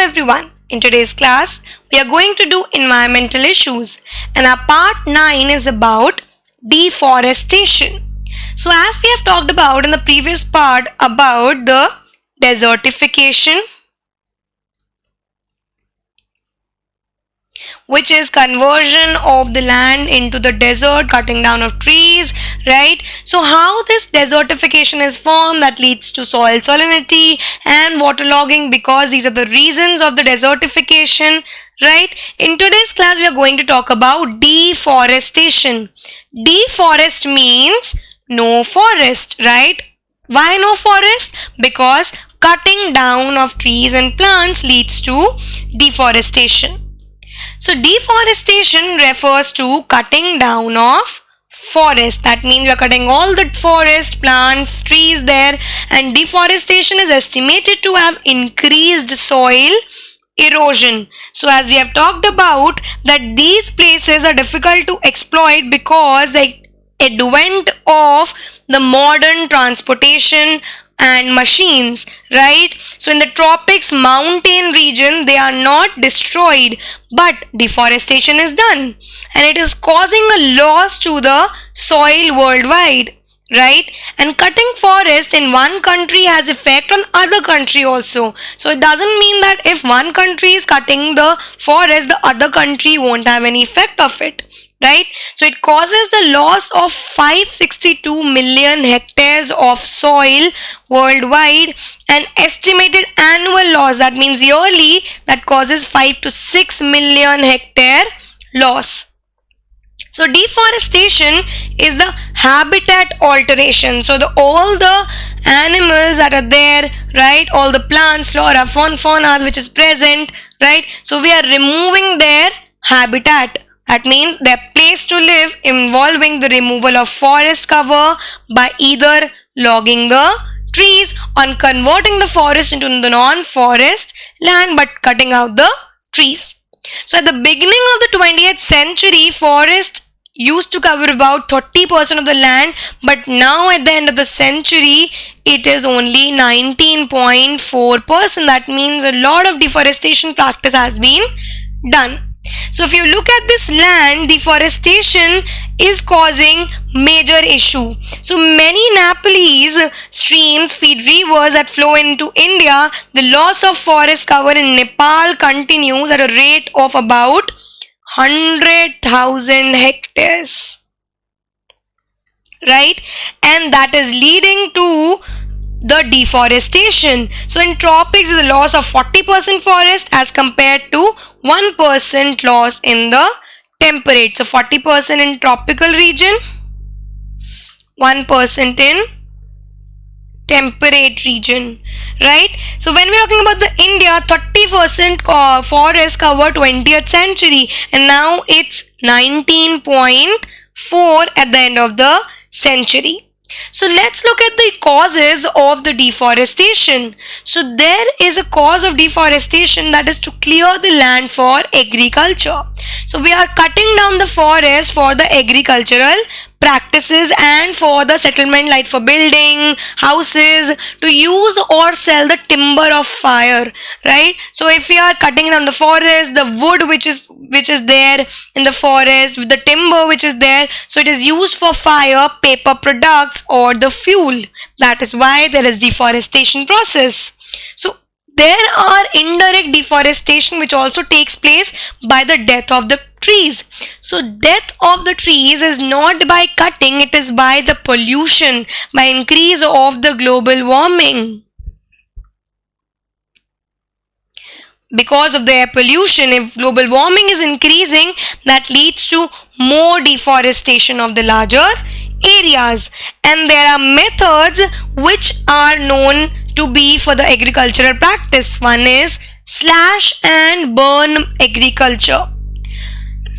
everyone. In today's class, we are going to do environmental issues and our part 9 is about deforestation. So as we have talked about in the previous part about the desertification, which is conversion of the land into the desert, cutting down of trees, right? So how this desertification is formed, that leads to soil salinity and waterlogging, because these are the reasons of the desertification, right? In today's class we are going to talk about deforestation. Deforest means no forest, right? Why no forest? Because cutting down of trees and plants leads to deforestation. So deforestation refers to cutting down of forest. That means we are cutting all the forest, plants, trees there, and deforestation is estimated to have increased soil erosion. So as we have talked about that these places are difficult to exploit because the advent of the modern transportation and machines, right? So in the tropics, mountain region, they are not destroyed, but deforestation is done and it is causing a loss to the soil worldwide, right? And cutting forest in one country has effect on other country also. So it doesn't mean that if one country is cutting the forest, the other country won't have any effect of it, right? So it causes the loss of 562 million hectares of soil worldwide, and estimated annual loss, that means yearly, that causes 5 to 6 million hectare loss. So deforestation is the habitat alteration. So all the animals that are there, right, all the plants, flora, fauna which is present, right, so we are removing their habitat. That means their place to live, involving the removal of forest cover by either logging the trees or converting the forest into the non-forest land but cutting out the trees. So at the beginning of the 20th century, forest used to cover about 30% of the land, but now at the end of the century, it is only 19.4%. That means a lot of deforestation practice has been done. So if you look at this land, deforestation is causing major issue. So many Nepalese streams feed rivers that flow into India. The loss of forest cover in Nepal continues at a rate of about 100,000 hectares, right? And that is leading to the deforestation. So in tropics is a loss of 40% forest as compared to 1% loss in the temperate. So 40% in tropical region, 1% in temperate region, right? So when we are talking about the India, 30% forest cover 20th century, and now it's 19.4 at the end of the century. So let's look at the causes of the deforestation. So there is a cause of deforestation, that is to clear the land for agriculture. So we are cutting down the forest for the agricultural practices and for the settlement, like for building houses, to use or sell the timber of fire, right? So if we are cutting down the forest, the wood which is there in the forest, the timber which is there, so it is used for fire, paper products or the fuel. That is why there is deforestation process. So there are indirect deforestation which also takes place by the death of the trees. So death of the trees is not by cutting, it is by the pollution, by increase of the global warming. Because of the air pollution, if global warming is increasing, that leads to more deforestation of the larger areas. And there are methods which are known to be for the agricultural practice. One is slash and burn agriculture.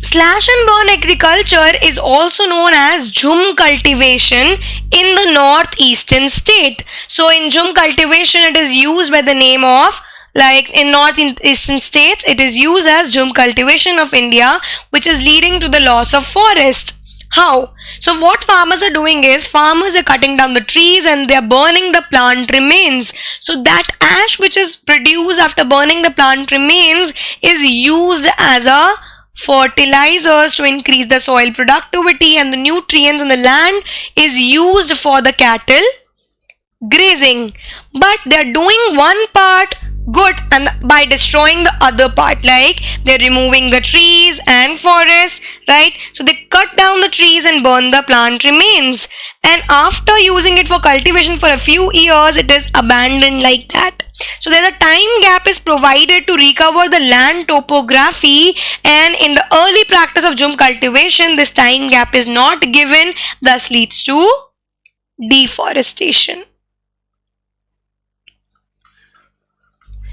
Slash and burn agriculture is also known as jhum cultivation in the northeastern state. So in jhum cultivation, it is used by the name of, like in northeastern states, it is used as jhum cultivation of India, which is leading to the loss of forest. How? So what farmers are doing is farmers are cutting down the trees and they are burning the plant remains. So that ash which is produced after burning the plant remains is used as a fertilizers to increase the soil productivity, and the nutrients in the land is used for the cattle grazing. But they're doing one part good and by destroying the other part, like they're removing the trees and forest, right? So they cut down the trees and burn the plant remains, and after using it for cultivation for a few years it is abandoned like that. So there's a time gap is provided to recover the land topography, and in the early practice of Jhum cultivation this time gap is not given, thus leads to deforestation.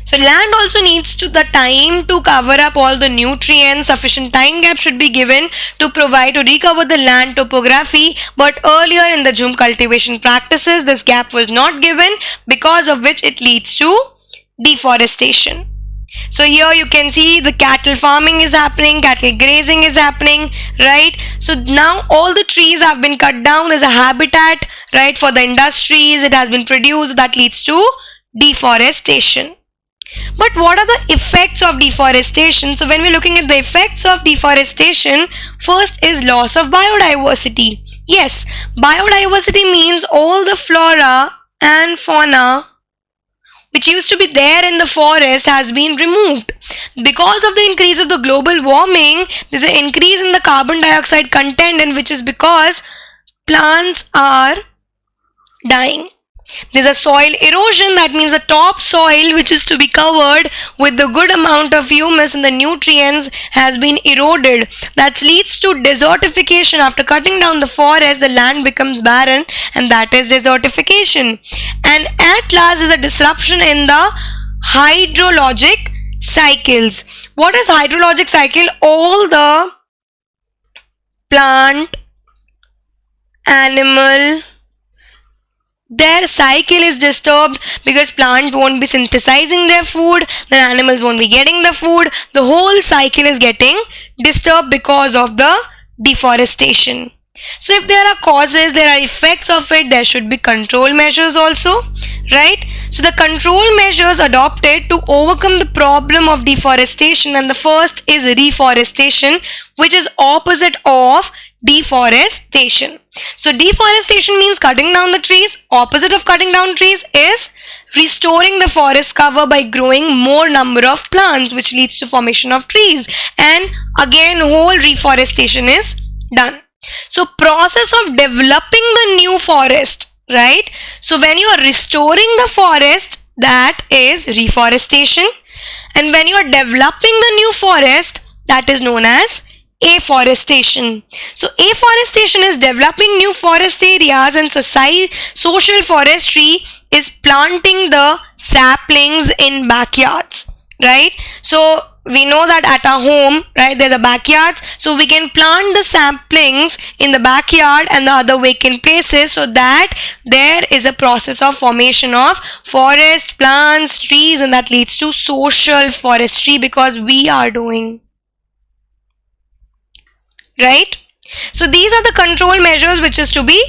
So land also needs to the time to cover up all the nutrients. Sufficient time gap should be given to provide to recover the land topography, but earlier in the Jhum cultivation practices this gap was not given, because of which it leads to deforestation. So here you can see the cattle farming is happening, cattle grazing is happening, right? So now all the trees have been cut down. There's a habitat, right, for the industries. It has been produced. That leads to deforestation. But what are the effects of deforestation? So when we're looking at the effects of deforestation, first is loss of biodiversity. Yes, biodiversity means all the flora and fauna which used to be there in the forest has been removed. Because of the increase of the global warming, there's an increase in the carbon dioxide content, and which is because plants are dying. There's a soil erosion, that means the top soil which is to be covered with the good amount of humus and the nutrients has been eroded. That leads to desertification. After cutting down the forest, the land becomes barren, and that is desertification. And at last is a disruption in the hydrologic cycles. What is hydrologic cycle? All the plant, animal, their cycle is disturbed because plants won't be synthesizing their food, then animals won't be getting the food. The whole cycle is getting disturbed because of the deforestation. So if there are causes, there are effects of it, there should be control measures also, right? So the control measures adopted to overcome the problem of deforestation, and the first is reforestation, which is opposite of deforestation. So deforestation means cutting down the trees. Opposite of cutting down trees is restoring the forest cover by growing more number of plants, which leads to formation of trees, and again whole reforestation is done. So process of developing the new forest, right? So when you are restoring the forest, that is reforestation, and when you are developing the new forest, that is known as afforestation. So afforestation is developing new forest areas, and social forestry is planting the saplings in backyards, right? So we know that at our home, right, there's a backyard, so we can plant the saplings in the backyard and the other vacant places, so that there is a process of formation of forest, plants, trees, and that leads to social forestry because we are doing, right? So these are the control measures which is to be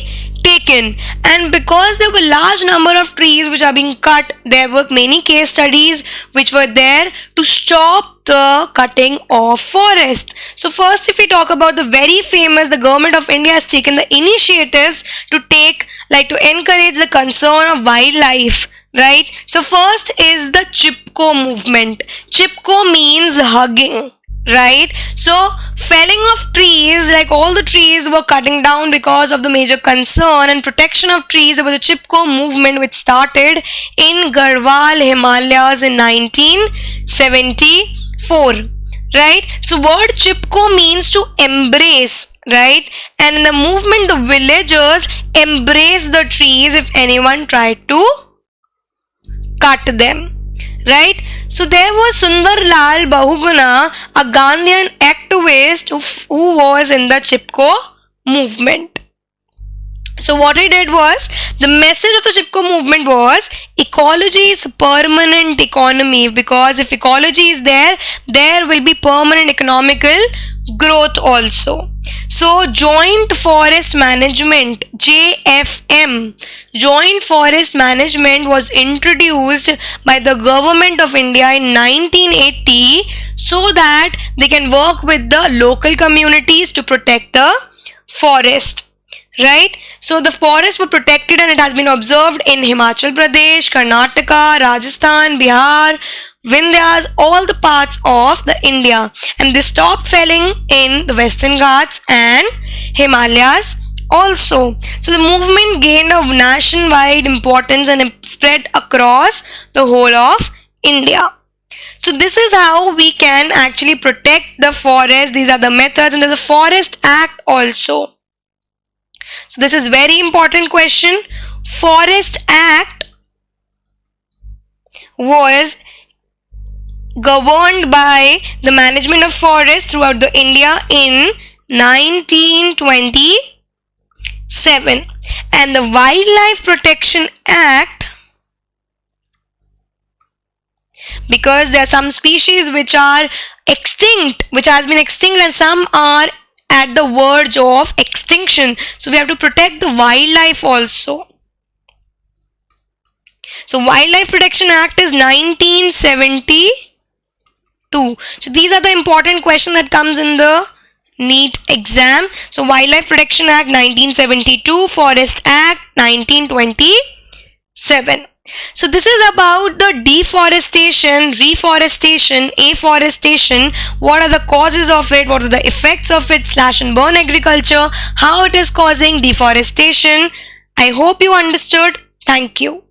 taken, and because there were large number of trees which are being cut, there were many case studies which were there to stop the cutting of forest. So first, if we talk about the very famous, the government of India has taken the initiatives to take, like to encourage the concern of wildlife, right? So first is the Chipko movement. Chipko means hugging, right? So felling of trees, like all the trees were cutting down because of the major concern and protection of trees. There was a Chipko movement which started in Garhwal Himalayas in 1974, right? So word Chipko means to embrace, right? And in the movement, the villagers embraced the trees if anyone tried to cut them, right? So there was Sundar Lal Bahuguna, a Gandhian activist who was in the Chipko movement. So what he did was, the message of the Chipko movement was ecology is permanent economy, because if ecology is there, there will be permanent economical growth also. So, Joint Forest Management, JFM, Joint Forest Management was introduced by the Government of India in 1980 so that they can work with the local communities to protect the forest. Right? So the forests were protected and it has been observed in Himachal Pradesh, Karnataka, Rajasthan, Bihar, Vindhyas, all the parts of the India, and they stopped felling in the Western Ghats and Himalayas also. So the movement gained a nationwide importance and it spread across the whole of India. So this is how we can actually protect the forest. These are the methods, and there's a Forest Act also. So this is very important question. Forest Act was governed by the management of forests throughout the India in 1927, and the Wildlife Protection Act, because there are some species which are extinct, which has been extinct, and some are at the verge of extinction, so we have to protect the wildlife also. So Wildlife Protection Act is 1972. So these are the important questions that comes in the NEET exam. So Wildlife Protection Act 1972, Forest Act 1927. So this is about the deforestation, reforestation, afforestation. What are the causes of it? What are the effects of it? Slash and burn agriculture. How it is causing deforestation. I hope you understood. Thank you.